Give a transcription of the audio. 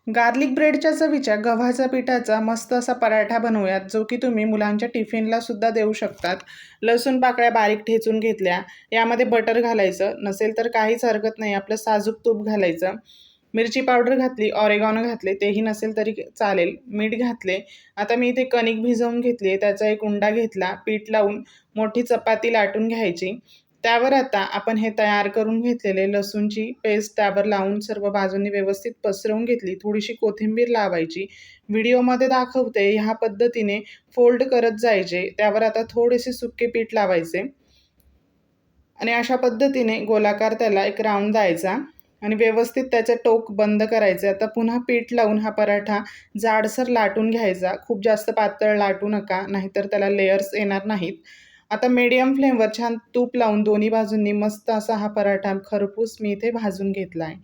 Garlic ब्रेडच्या चवीच्या गव्हाच्या पिठाचा मस्त असा पराठा बनवूयात, जो की तुम्ही मुलांच्या टिफिनला सुद्धा देऊ शकतात. लसूण पाकळ्या बारीक ठेचून घेतल्या. यामध्ये बटर घालायचं, नसेल तर काहीच हरकत नाही, आपलं साजूक तूप घालायचं. मिरची पावडर घातली, ऑरेगॅनो घातले, तेही नसेल तरी चालेल. मीठ घातले. आता मी इथे कणिक भिजवून घेतली आहे, त्याचा एक उंडा घेतला. पीठ लावून मोठी चपाती लाटून घ्यायची. त्यावर आता आपण हे तयार करून घेतलेले लसूणची पेस्ट त्यावर लावून सर्व बाजूंनी व्यवस्थित पसरवून घेतली. थोडीशी कोथिंबीर लावायची. व्हिडिओमध्ये दाखवते ह्या पद्धतीने फोल्ड करत जायचे. त्यावर आता थोडेसे सुके पीठ लावायचे आणि अशा पद्धतीने गोलाकार त्याला एक राऊंड द्यायचा आणि व्यवस्थित त्याचे टोक बंद करायचे. आता पुन्हा पीठ लावून हा पराठा जाडसर लाटून घ्यायचा. खूप जास्त पातळ लाटू नका, नाहीतर त्याला लेयर्स येणार नाहीत. आता मीडियम फ्लेमवर छान तूप लावून दोन्ही बाजूंनी मस्त असा हा पराठा खरपूस मी इथे भाजून घेतला आहे.